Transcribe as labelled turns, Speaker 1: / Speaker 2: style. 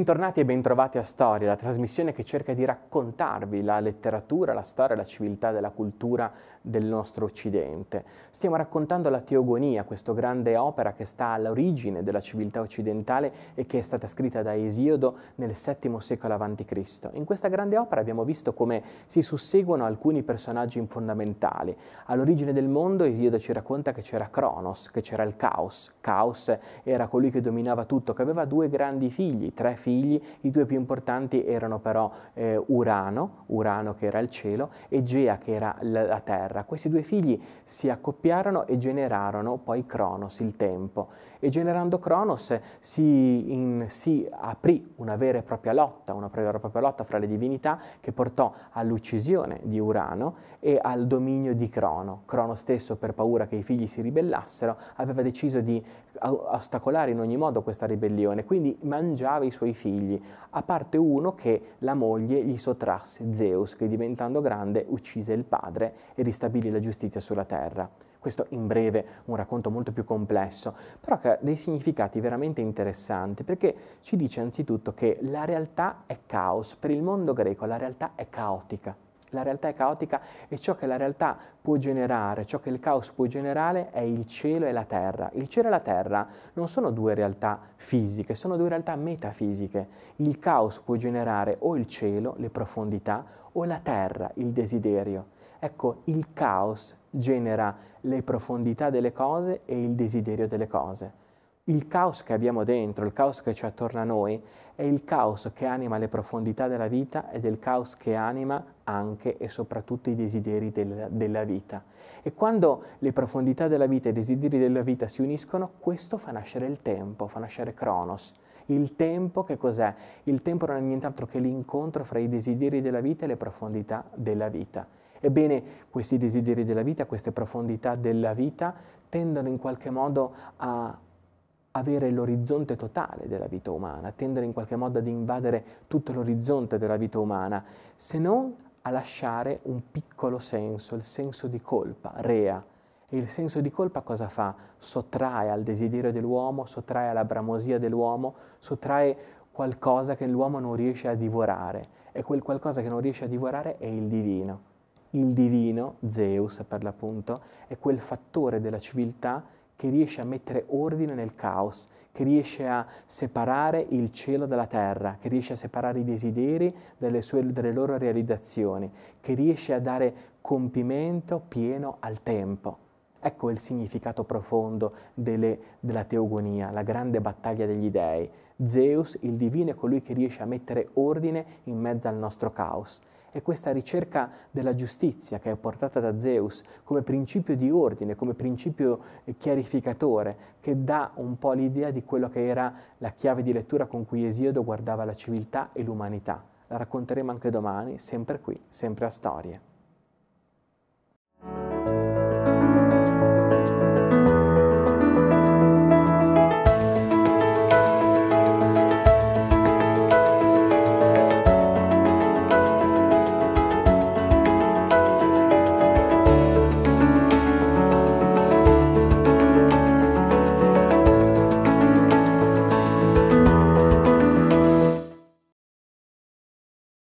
Speaker 1: Bentornati e bentrovati a Storia, la trasmissione che cerca di raccontarvi la letteratura, la storia, la civiltà della cultura del nostro Occidente. Stiamo raccontando la Teogonia, questa grande opera che sta all'origine della civiltà occidentale e che è stata scritta da Esiodo nel VII secolo a.C. In questa grande opera abbiamo visto come si susseguono alcuni personaggi fondamentali. All'origine del mondo Esiodo ci racconta che c'era Cronos, che c'era il Caos. Caos era colui che dominava tutto, che aveva due grandi figli, tre figli, i due più importanti erano però Urano che era il cielo e Gea che era la terra. Questi due figli si accoppiarono e generarono poi Cronos, il tempo, e generando Cronos si aprì una vera e propria lotta fra le divinità che portò all'uccisione di Urano e al dominio di Crono. Crono stesso, per paura che i figli si ribellassero, aveva deciso di ostacolare in ogni modo questa ribellione, quindi mangiava i suoi figli, a parte uno che la moglie gli sottrasse, Zeus, che diventando grande uccise il padre e ristabilì la giustizia sulla terra. Questo in breve, un racconto molto più complesso, però che ha dei significati veramente interessanti, perché ci dice anzitutto che la realtà è caos. Per il mondo greco la realtà è caotica. La realtà è caotica e ciò che la realtà può generare, ciò che il caos può generare è il cielo e la terra. Il cielo e la terra non sono due realtà fisiche, sono due realtà metafisiche. Il caos può generare o il cielo, le profondità, o la terra, il desiderio. Ecco, il caos genera le profondità delle cose e il desiderio delle cose. Il caos che abbiamo dentro, il caos che c'è attorno a noi, è il caos che anima le profondità della vita ed è il caos che anima anche e soprattutto i desideri della vita. E quando le profondità della vita e i desideri della vita si uniscono, questo fa nascere il tempo, fa nascere Cronos. Il tempo che cos'è? Il tempo non è nient'altro che l'incontro fra i desideri della vita e le profondità della vita. Ebbene, questi desideri della vita, queste profondità della vita, tendono in qualche modo a avere l'orizzonte totale della vita umana, tendono in qualche modo ad invadere tutto l'orizzonte della vita umana, se non a lasciare un piccolo senso, il senso di colpa, rea. E il senso di colpa cosa fa? Sottrae al desiderio dell'uomo, sottrae alla bramosia dell'uomo, sottrae qualcosa che l'uomo non riesce a divorare. E quel qualcosa che non riesce a divorare è il divino. Il divino, Zeus per l'appunto, è quel fattore della civiltà che riesce a mettere ordine nel caos, che riesce a separare il cielo dalla terra, che riesce a separare i desideri dalle loro realizzazioni, che riesce a dare compimento pieno al tempo. Ecco il significato profondo della teogonia, la grande battaglia degli dei. Zeus, il divino, è colui che riesce a mettere ordine in mezzo al nostro caos. E questa ricerca della giustizia che è portata da Zeus come principio di ordine, come principio chiarificatore, che dà un po' l'idea di quello che era la chiave di lettura con cui Esiodo guardava la civiltà e l'umanità. La racconteremo anche domani, sempre qui, sempre a Storie.